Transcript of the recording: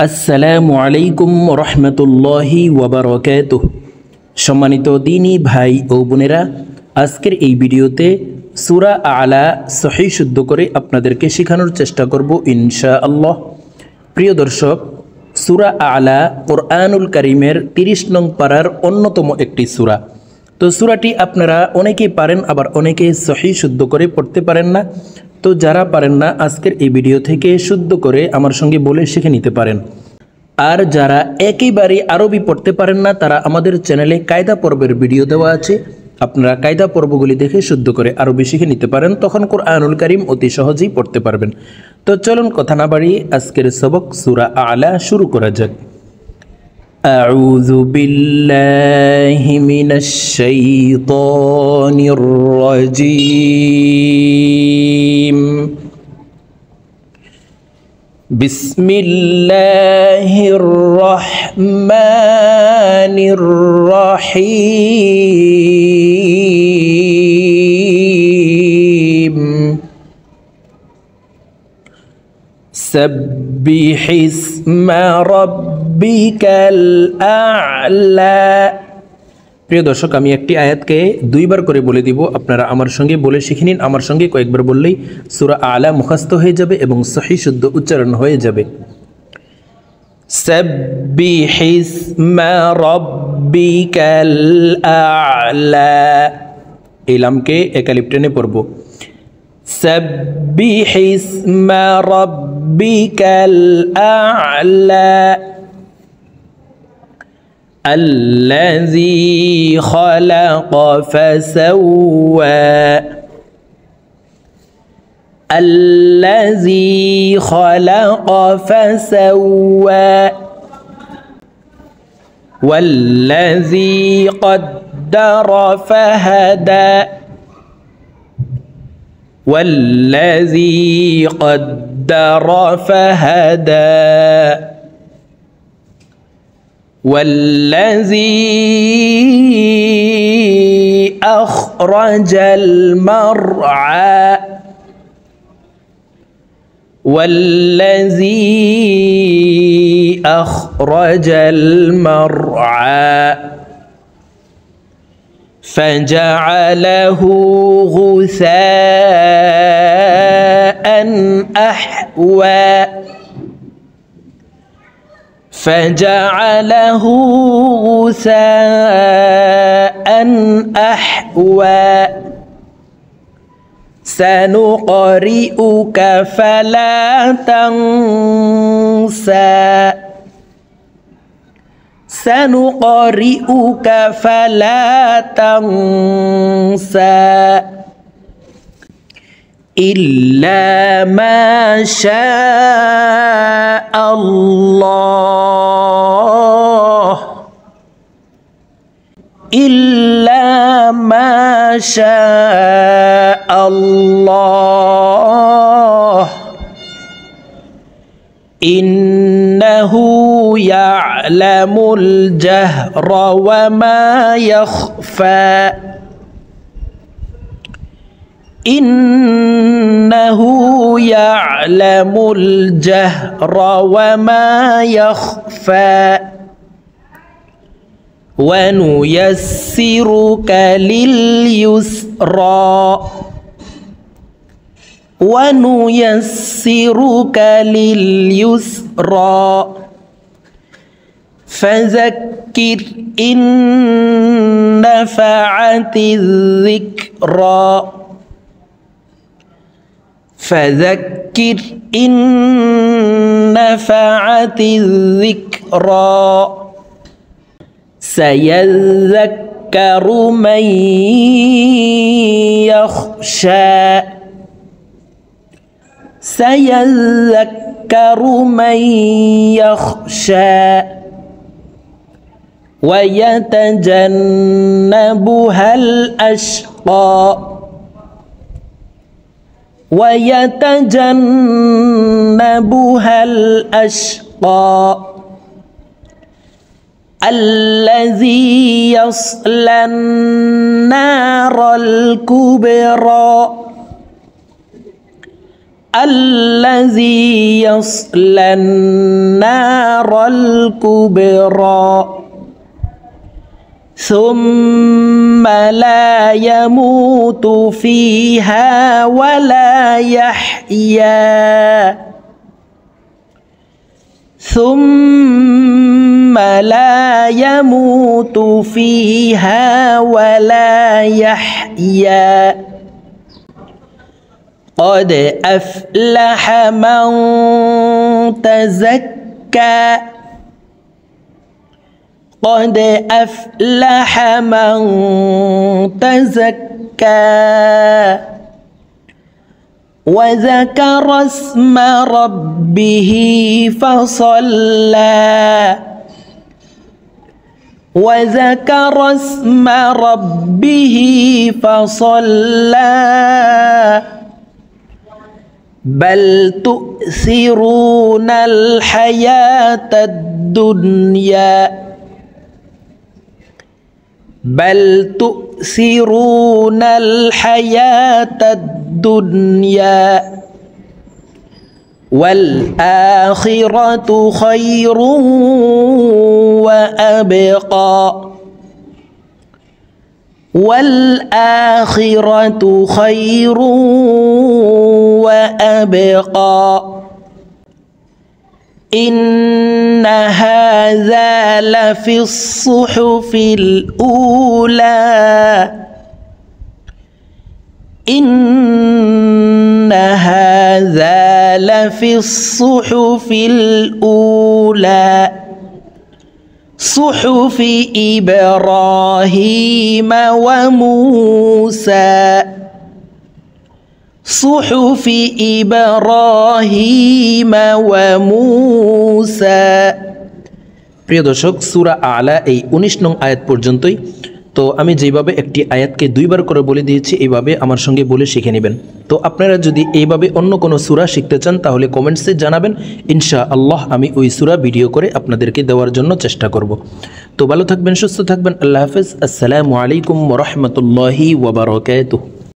আসসালামু আলাইকুম রহমতুল্লাহি ওয়াবারাকাতুহু। সম্মানিত দিনী ভাই ও বোনেরা, আজকের এই ভিডিওতে সূরা আলা সহিহ শুদ্ধ করে আপনাদেরকে শেখানোর চেষ্টা করব ইনশাআল্লাহ। প্রিয় দর্শক, সূরা আলা কুরআনুল কারীমের 30 নং পারার অন্যতম একটি সূরা। তো সূরাটি আপনারা অনেকেই পারেন, আবার অনেকে সহিহ শুদ্ধ করে পড়তে পারেন না। তো যারা পারেন না, আজকের এই ভিডিও থেকে শুদ্ধ করে আমার সঙ্গে বলে শিখে নিতে পারেন। আর যারা একেবারে আরবি পড়তে পারেন না, তারা আমাদের চ্যানেলে কায়দা পর্বের ভিডিও দেওয়া আছে, আপনারা কায়দা পর্বগুলি দেখে শুদ্ধ করে আরবি শিখে নিতে পারেন। তখন কুরআনুল কারীম অতি সহজেই পড়তে পারবেন। তো চলুন কথা না বাড়িয়ে আজকের সবক সূরা আলা শুরু করা যাক। আউযু বিল্লাহি মিনাশ শাইতানির রাজীম। বিসমিল্লাহির রহমানির রহিম। সাব্বিহিসমা রাব্বিকাল আ'লা। প্রিয় দর্শক, আমি একটি আয়াতকে দুইবার করে বলে দিব, আপনারা আমার সঙ্গে বলে শিখে নিন। আমার সঙ্গে কয়েকবার বললেই সূরা আলা মুখস্থ হয়ে যাবে এবং সহিহ শুদ্ধ উচ্চারণ হয়ে যাবে। সাব্বিহিসমা রাব্বিকাল আ'লা। এই লামকে একালিপ টেনে পড়ব। সাব্বিহিসমা রাব্বিকাল আ'লা। الذي خلق فسوى. الذي خلق فسوى. والذي قدر فهدى. والذي قدر فهدى. والذي أخرج المرعى. والذي أخرج المرعى فجعله غثاء أحوى. فجعله غثاء أحوى. سنقرئك فلا تنسى. سنقرئك فلا تنسى إلا ما شاء الله. إلا ما شاء الله. إنه يعلم الجهر وما يخفى. إنه يعلم الجهر وما يخفى. ونيسرك لليسرى. ونيسرك لليسرى. فذكر إن نفعت الذكرى. فذكر إن نفعت الذكرى. سيذكر من يخشى. سيذكر من يخشى. ويتجنبها الأشقى. ويتجنبها الأشقى الذي يصلى النار الكبرى. الذي يصلى النار الدار الكبرى ثم لا يموت فيها ولا يحيا ثم لا يموت فيها ولا يحيا قد أفلح من تزكى قد أفلح من تزكى وذكر اسم ربه فصلى وذكر اسم ربه فصلى بل تؤثرون الحياة الدنيا بل تؤثرون الحياة الدنيا والآخرة خير وأبقى والآخرة خير وأبقى إن هذا لفي الصحف الأولى إن هذا لفي الصحف الأولى صحف إبراهيم وموسى صحف إبراهيم وموسى প্রিয় দর্শক সূরা আলা এই 19 নং আয়াত পর্যন্তই। তো আমি যেভাবে একটি আয়াতকে দুইবার করে বলে দিয়েছি এইভাবে আমার সঙ্গে বলে শিখে নেবেন। তো আপনারা যদি এইভাবে অন্য কোনো সূরা শিখতে চান তাহলে কমেন্টসে জানাবেন, ইনশাআল্লাহ আমি ওই সূরা ভিডিও করে আপনাদেরকে দেওয়ার জন্য চেষ্টা করব। তো ভালো থাকবেন, সুস্থ থাকবেন, আল্লাহ হাফেজ। আসসালামু আলাইকুম ওয়া রাহমাতুল্লাহি ওয়া বারাকাতুহু।